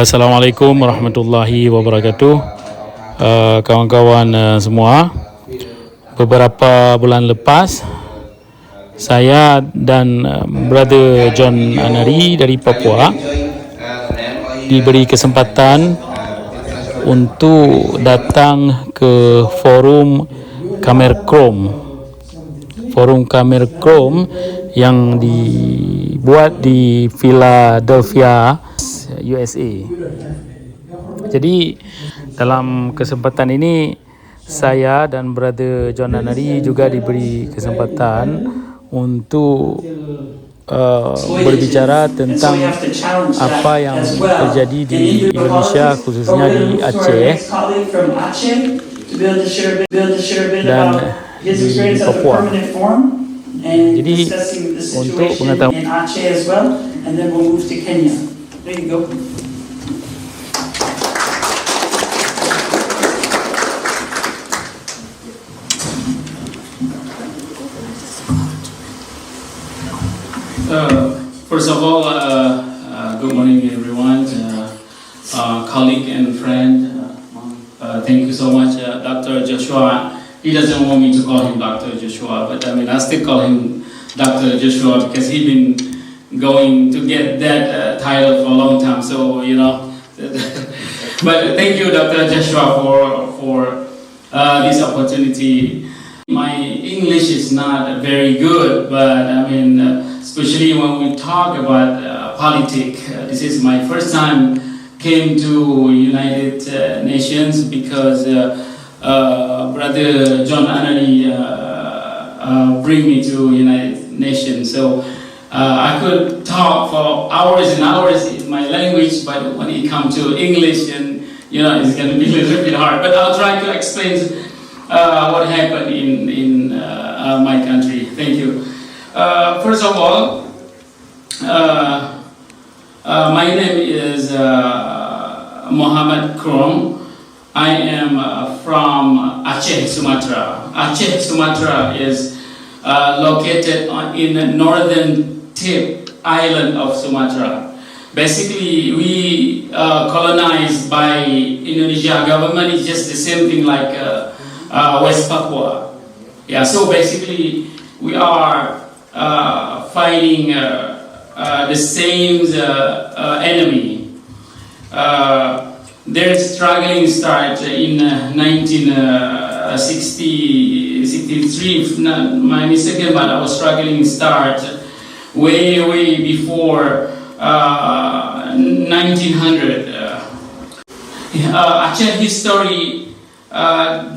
Assalamualaikum warahmatullahi wabarakatuh. Kawan-kawan semua, beberapa bulan lepas saya dan brother John Anari dari Papua diberi kesempatan untuk datang ke forum Khmer Krom. Forum Khmer Krom yang dibuat di Philadelphia, USA. Jadi dalam kesempatan ini saya dan brother John Anari juga diberi kesempatan untuk berbicara tentang apa yang terjadi di Indonesia, khususnya di Aceh dan di Papua. Jadi untuk pengetahuan first of all, good morning everyone, colleague and friend. Thank you so much, Dr. Joshua. He doesn't want me to call him Dr. Joshua, but I mean I still call him Dr. Joshua because he's been going to get that title for a long time. So you know, but thank you, Dr. Joshua, for this opportunity. My English is not very good, but I mean, especially when we talk about politics, this is my first time came to United Nations because Brother John Anani bring me to United Nations. So I could talk for hours and hours in my language, but when it comes to English, and you know, it's going to be a little bit hard. But I'll try to explain what happened in my country. Thank you. First of all, my name is Muhammad Krom. I am from Aceh, Sumatra. Aceh, Sumatra is located in the northern tip island of Sumatra. Basically, we colonized by Indonesia government. It's just the same thing like West Papua. Yeah. So basically, we are fighting the same enemy. Their struggling start in 1963, if not my mistake, but our struggling start way before 1900. Aceh history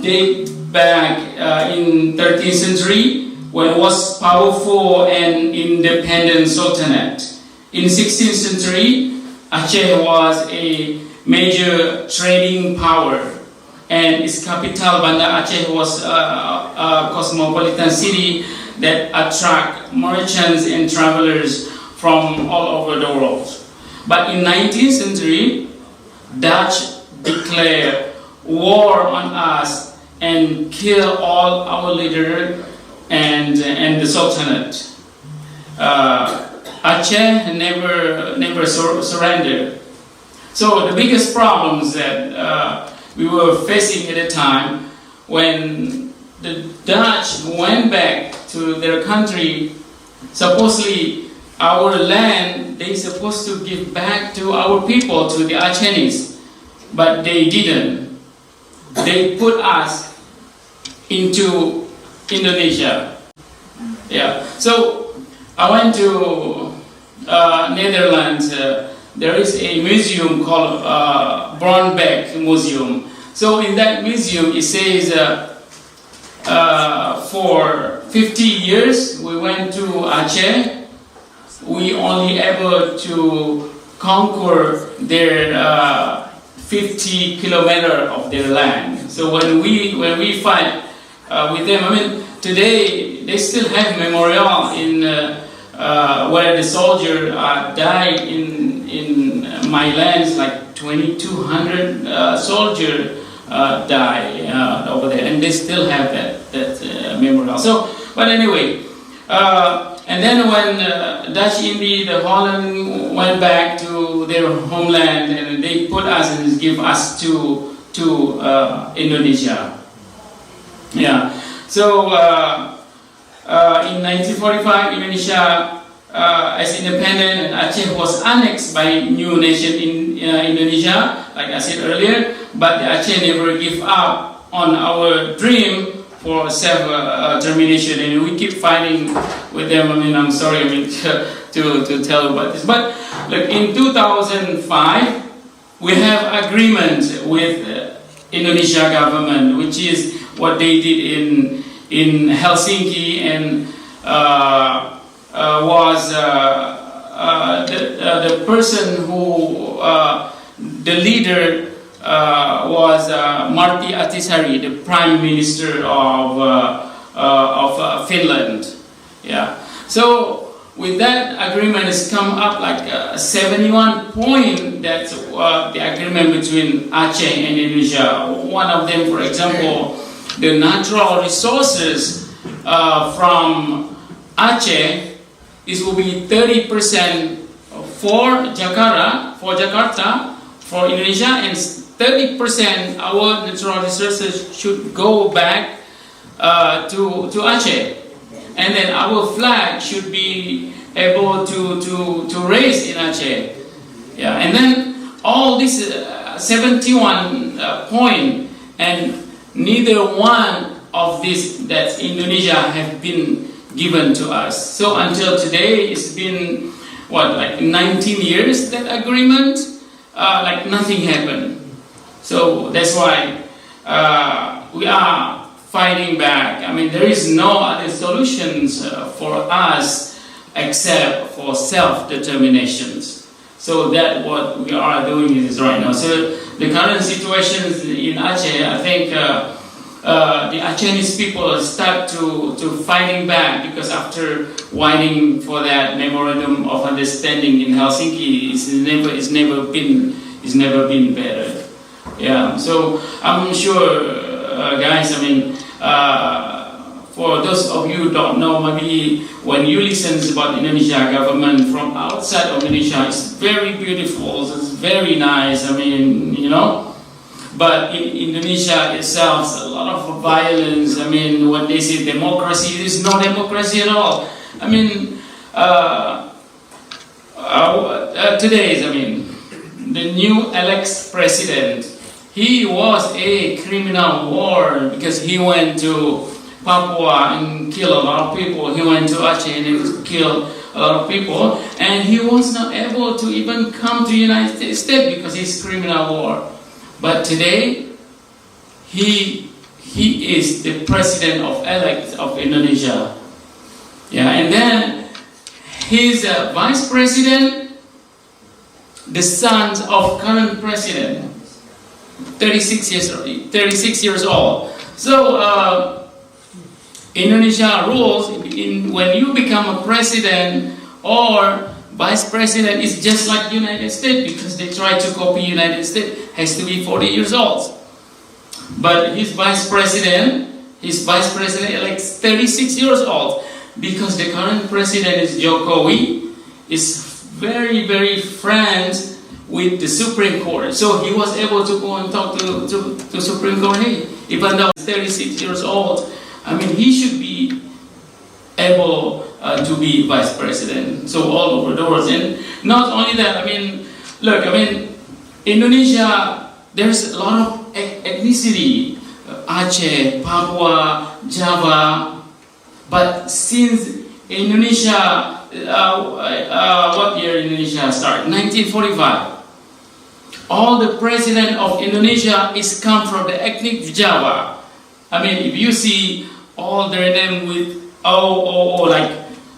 date back in 13th century when it was powerful and independent sultanate. In 16th century, Aceh was a major trading power, and its capital, Banda Aceh, was a cosmopolitan city that attract merchants and travelers from all over the world. But in 19th century, Dutch declared war on us and kill all our leaders and the sultanate. Aceh never surrendered. So the biggest problems that we were facing at the time, when the Dutch went back to their country, supposedly our land they supposed to give back to our people, to the Acehnese, but they didn't. They put us into Indonesia. Yeah. So I went to Netherlands. There is a museum called Brownback Museum. So in that museum, it says for 50 years we went to Aceh. We only able to conquer their 50 kilometer of their land. So when we fight with them, I mean, today they still have memorial in where the soldier died in my lands, like 2,200 soldiers died over there, and they still have that memorial. So, but anyway, and And then when Dutch India, the Holland went back to their homeland, and they put us and give us to Indonesia. Yeah. So in 1945, Indonesia as independent, and Aceh was annexed by new nation in Indonesia, like I said earlier. But Aceh never give up on our dream for self-determination, and we keep fighting with them. I mean, I'm sorry, to tell about this, but look, in 2005, we have agreement with Indonesia government, which is what they did in Helsinki, and was the person who the leader was Martti Ahtisaari, the Prime Minister of Finland. Yeah. So with that agreement has come up like 71 point. That's the agreement between Aceh and Indonesia. One of them, for example, the natural resources from Aceh will be 30% for Jakarta, for Indonesia, and 30% our natural resources should go back to Aceh, and then our flag should be able to raise in Aceh. Yeah, and then all this 71 point, and neither one of this that Indonesia have been given to us. So until today, it's been like 19 years that agreement, like nothing happened. So that's why we are fighting back. I mean, there is no other solutions for us except for self-determinations. So that's what we are doing is right now. So the current situation in Aceh, I think the Acehese people start to fighting back, because after waiting for that memorandum of understanding in Helsinki, it's never been better. Yeah. So I'm sure, guys. I mean, for those of you who don't know, maybe when you listen about Indonesia government from outside of Indonesia, it's very beautiful. It's very nice. I mean, But in Indonesia itself, a lot of violence. I mean, when they say democracy, there's no democracy at all. I mean, today's, the new elected president, he was a criminal war, because he went to Papua and killed a lot of people. He went to Aceh and killed a lot of people, and he was not able to even come to the United States because he's criminal war. But today, he is the president elect of Indonesia. Yeah, and then his vice president, the sons of current president, 36 years old. So Indonesia rules when you become a president or vice president, is just like United States, because they try to copy United States, has to be 40 years old. But his vice president elect 36 years old, because the current president is Jokowi, is very, very friends with the Supreme Court. So he was able to go and talk to Supreme Court. Hey, even though he's 36 years old, he should be able to be vice president. So all over the world. And not only that, Indonesia, there's a lot of ethnicity. Aceh, Papua, Java. But since Indonesia, what year Indonesia started? 1945. All the president of Indonesia is come from the ethnic Java. If you see all their name with like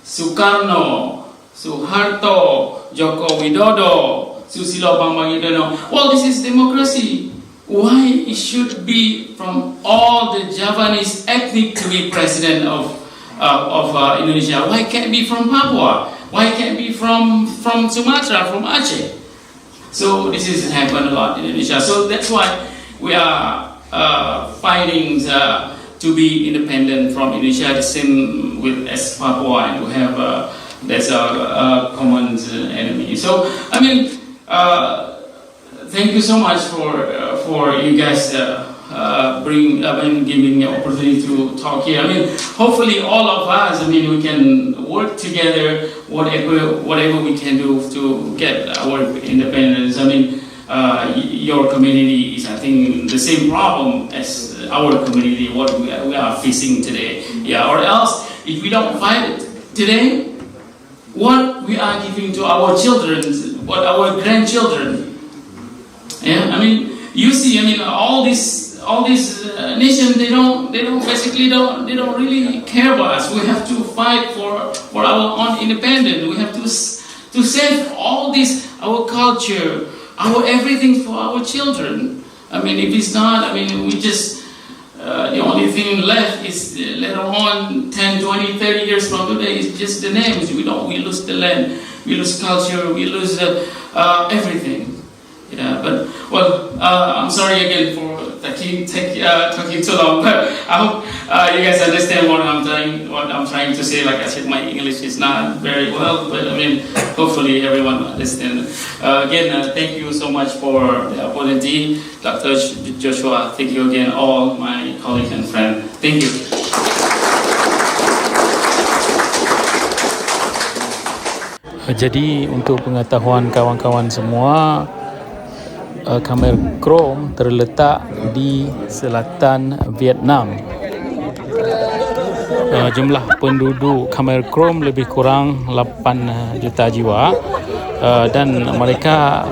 Sukarno, Suharto, Joko Widodo, Susilo Bambang Yudhoyono. Well, this is democracy. Why it should be from all the Javanese ethnic to be president of Indonesia? Why can't it be from Papua? Why can't it be from Sumatra, from Aceh? So this has happened a lot in Indonesia. So that's why we are fighting to be independent from Indonesia, the same as Papua, and we have That's a common enemy. So I mean, thank you so much for you guys giving me an opportunity to talk here. I mean, hopefully all of us, I mean, we can work together, whatever we can do to get our independence. I mean, your community is, I think, the same problem as our community, what we are facing today. Yeah, or else, if we don't fight it today, what we are giving to our children, what our grandchildren. Yeah, I mean, you see, I mean, all these nations, they don't really care about us. We have to fight for our own independence. We have to save all this, our culture, our everything for our children. I mean, if it's not, I mean, we just, the only thing left is later on 10, 20, 30 years from today is just the names. We lose the land, we lose culture, we lose everything. Yeah, but well, I'm sorry again for talking too long, but I hope you guys understand what I'm trying to say. Like I said, my English is not very well, but I mean, hopefully everyone understands. Again, thank you so much for the opportunity, Dr. Joshua. Thank you again, all my colleagues and friends. Thank you. Jadi untuk pengetahuan kawan-kawan semua, Khmer Krom terletak di selatan Vietnam. Jumlah penduduk Khmer Krom lebih kurang 8 juta jiwa, dan mereka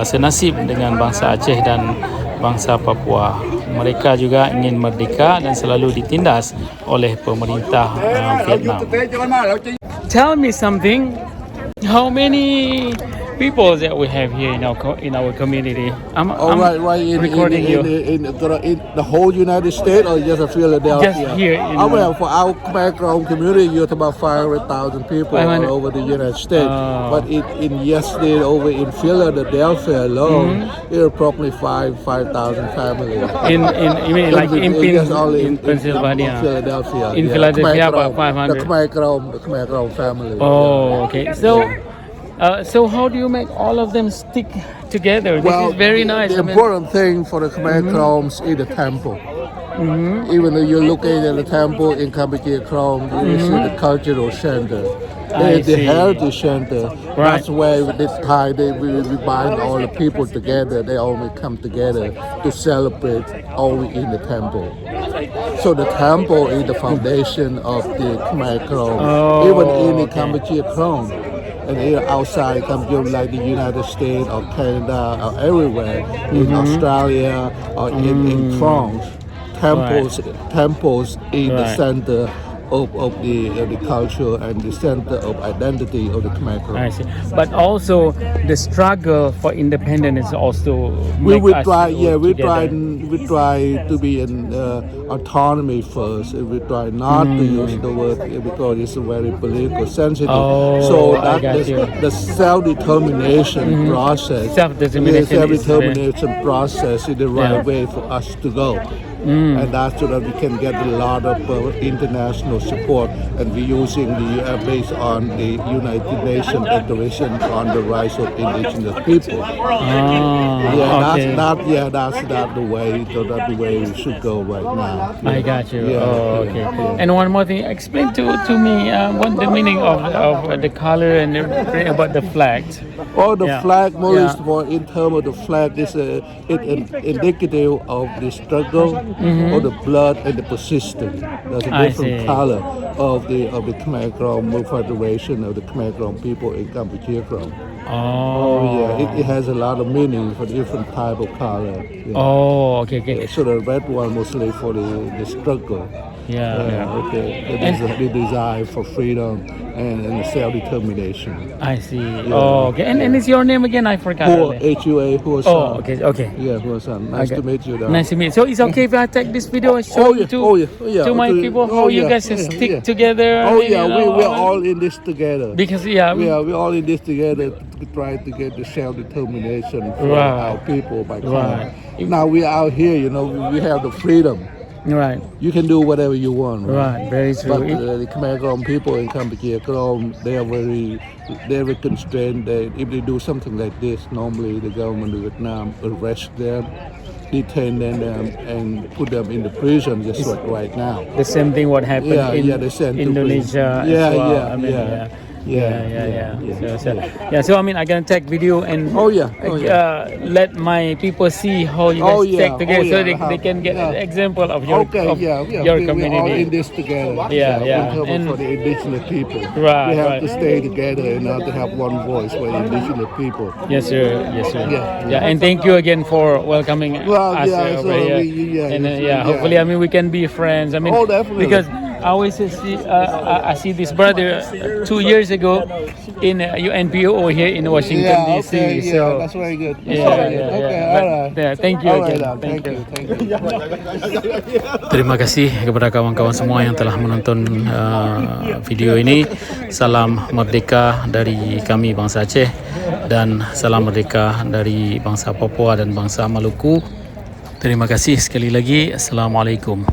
senasib dengan bangsa Aceh dan bangsa Papua. Mereka juga ingin merdeka dan selalu ditindas oleh pemerintah Vietnam. Tell me something. How many people that we have here in our community? I'm right in the whole United States or just Philadelphia? Just here. Well, for our Khmer Krom community, you're about 500,000 people all over the United States. But in yesterday over in Philadelphia alone, there are probably 5,000 families. In Pennsylvania? Philadelphia. In Philadelphia, about 500. The Khmer Krom family. Oh, okay. So how do you make all of them stick together? This is very nice. The important thing for the Khmer Kroms is the temple. Even though you're looking at the temple in Khmer Krom, you see the cultural center. The heritage center. Right. That's where this time we bind all the people together. They all come together to celebrate all in the temple. So the temple is the foundation of the Khmer Krom. Even in the Khmer Krom. And here outside, like the United States or Canada or everywhere, in Australia or in France, temples in the center of the culture and the center of identity of the Khmer Krom. I see. But also the struggle for independence is also we try to be in autonomy first. We try not to use the word because it's very political sensitive. So that the self-determination process, process is the right way for us to go. And that's so that we can get a lot of international support, and we're using the based on the United Nations Declaration on the Rights of Indigenous People. That's not the way. So that's the way we should go right now. I got you. Okay. And one more thing, explain to me what the meaning of the color and about the flag. The flag, more is for in terms of the flag, is indicative of the struggle. Or the blood and the persistence. There's a different color of the Khmer Krom Federation of the Khmer Krom people in Khmer Krom. It has a lot of meaning for different type of color. Okay. So the red one mostly for the struggle. The desire for freedom and the self-determination. I see. Okay. And it's your name again? I forgot. H-U-A, Huasan. Okay. Yeah, Huasan. Nice to meet you. Nice to meet you. So it's okay if I take this video and show you to my people how you guys stick together? We're all in this together. Because we're all in this together to try to get the self-determination for our people by Khmer. Now we're out here, we have the freedom. Right. You can do whatever you want. Right. Very true. But the Khmer Krom people in Cambodia, Krom, they are very constrained. If they do something like this, normally the government of Vietnam arrest them, detain them, and put them in the prison just like right now. The same thing what happened in they send to Indonesia prison. as well. I mean, So I mean, I can take video and let my people see how you guys take together, so they can get an example of your your community. We're all in this together. And for the indigenous people, we have to stay together and not to have one voice for the indigenous people. Yes, sir. And thank you again for welcoming us over here. Hopefully, I mean, we can be friends. I mean, definitely. Because I always see I see this brother 2 years ago in UNPO here in Washington DC. So that's very good. Thank you again. Thank you. Terima kasih kepada kawan-kawan semua yang telah menonton video ini. Salam merdeka dari kami bangsa Aceh dan salam merdeka dari bangsa Papua dan bangsa Maluku. Terima kasih sekali lagi. Assalamualaikum.